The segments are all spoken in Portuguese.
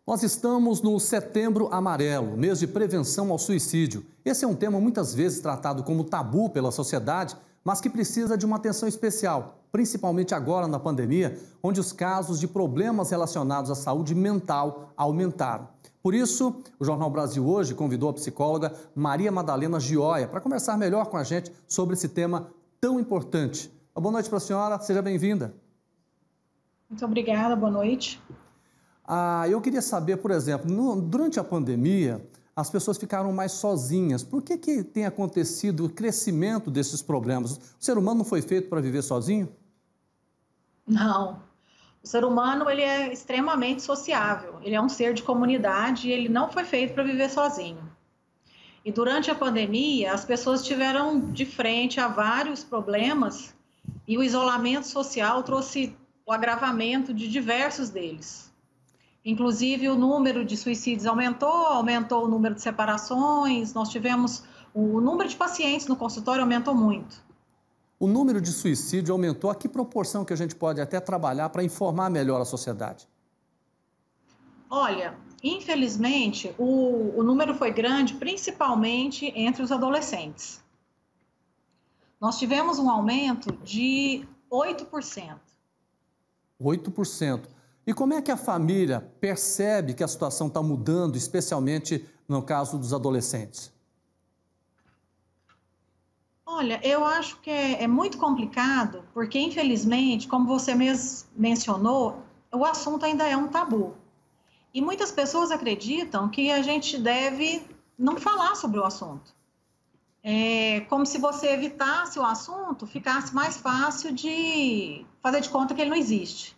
Nós estamos no Setembro Amarelo, mês de prevenção ao suicídio. Esse é um tema muitas vezes tratado como tabu pela sociedade, mas que precisa de uma atenção especial, principalmente agora na pandemia, onde os casos de problemas relacionados à saúde mental aumentaram. Por isso, o Jornal Brasil Hoje convidou a psicóloga Maria Madalena Gioia para conversar melhor com a gente sobre esse tema tão importante. Boa noite para a senhora, seja bem-vinda. Muito obrigada, boa noite. Eu queria saber, por exemplo, durante a pandemia, as pessoas ficaram mais sozinhas. Por que tem acontecido o crescimento desses problemas? O ser humano não foi feito para viver sozinho? Não. O ser humano ele é extremamente sociável. Ele é um ser de comunidade e ele não foi feito para viver sozinho. E durante a pandemia, as pessoas tiveram de frente a vários problemas e o isolamento social trouxe o agravamento de diversos deles. Inclusive, o número de suicídios aumentou o número de separações, nós tivemos... O número de pacientes no consultório aumentou muito. O número de suicídio aumentou. A que proporção que a gente pode até trabalhar para informar melhor a sociedade? Olha, infelizmente, o número foi grande, principalmente entre os adolescentes. Nós tivemos um aumento de 8%. 8%. E como é que a família percebe que a situação está mudando, especialmente no caso dos adolescentes? Olha, eu acho que é muito complicado, porque infelizmente, como você mesmo mencionou, o assunto ainda é um tabu. E muitas pessoas acreditam que a gente deve não falar sobre o assunto. É como se você evitasse o assunto, ficasse mais fácil de fazer de conta que ele não existe.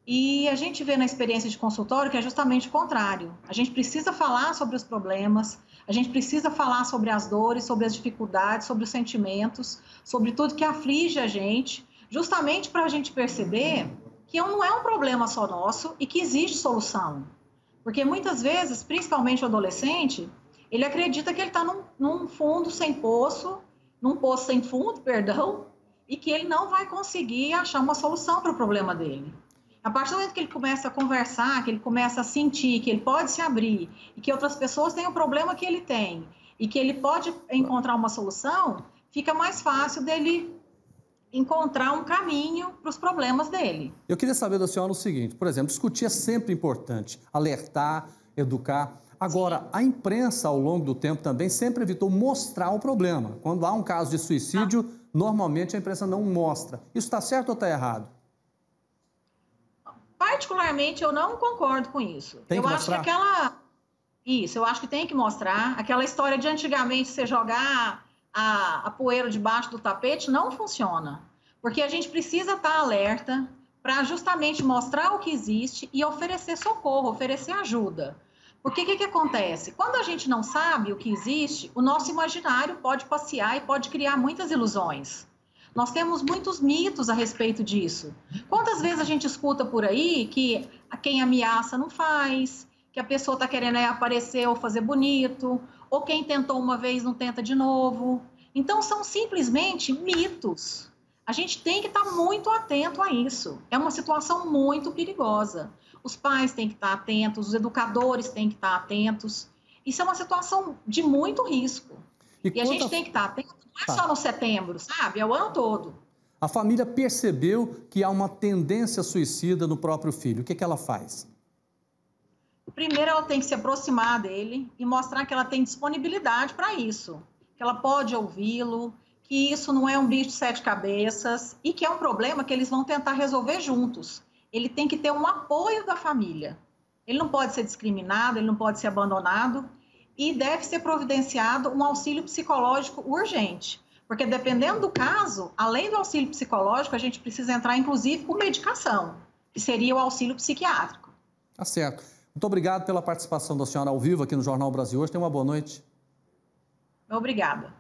E a gente vê na experiência de consultório que é justamente o contrário. A gente precisa falar sobre os problemas, a gente precisa falar sobre as dores, sobre as dificuldades, sobre os sentimentos, sobre tudo que aflige a gente, justamente para a gente perceber que não é um problema só nosso e que existe solução. Porque muitas vezes, principalmente o adolescente, ele acredita que ele está num fundo sem poço, num poço sem fundo, perdão, e que ele não vai conseguir achar uma solução para o problema dele. A partir do momento que ele começa a conversar, que ele começa a sentir que ele pode se abrir e que outras pessoas têm o problema que ele tem e que ele pode encontrar uma solução, fica mais fácil dele encontrar um caminho para os problemas dele. Eu queria saber da senhora o seguinte, por exemplo, discutir é sempre importante, alertar, educar. Agora, a imprensa, ao longo do tempo, também sempre evitou mostrar o problema. Quando há um caso de suicídio, normalmente a imprensa não mostra. Isso está certo ou está errado? Particularmente, eu não concordo com isso. Tem que mostrar? Eu acho que tem que mostrar. Aquela história de antigamente você jogar a poeira debaixo do tapete não funciona. Porque a gente precisa estar alerta para justamente mostrar o que existe e oferecer socorro, oferecer ajuda. Porque o que acontece? Quando a gente não sabe o que existe, o nosso imaginário pode passear e pode criar muitas ilusões. Nós temos muitos mitos a respeito disso. Quantas vezes a gente escuta por aí que quem ameaça não faz, que a pessoa está querendo aparecer ou fazer bonito, ou quem tentou uma vez não tenta de novo. Então, são simplesmente mitos. A gente tem que estar muito atento a isso. É uma situação muito perigosa. Os pais têm que estar atentos, os educadores têm que estar atentos. Isso é uma situação de muito risco. E a gente tem que estar atento, não é só no setembro, sabe? É o ano todo. A família percebeu que há uma tendência suicida no próprio filho. O que ela faz? Primeiro, ela tem que se aproximar dele e mostrar que ela tem disponibilidade para isso. Que ela pode ouvi-lo, que isso não é um bicho de 7 cabeças e que é um problema que eles vão tentar resolver juntos. Ele tem que ter um apoio da família. Ele não pode ser discriminado, ele não pode ser abandonado e deve ser providenciado um auxílio psicológico urgente. Porque dependendo do caso, além do auxílio psicológico, a gente precisa entrar inclusive com medicação, que seria o auxílio psiquiátrico. Tá certo. Muito obrigado pela participação da senhora ao vivo aqui no Jornal Brasil Hoje. Tenha uma boa noite. Obrigada.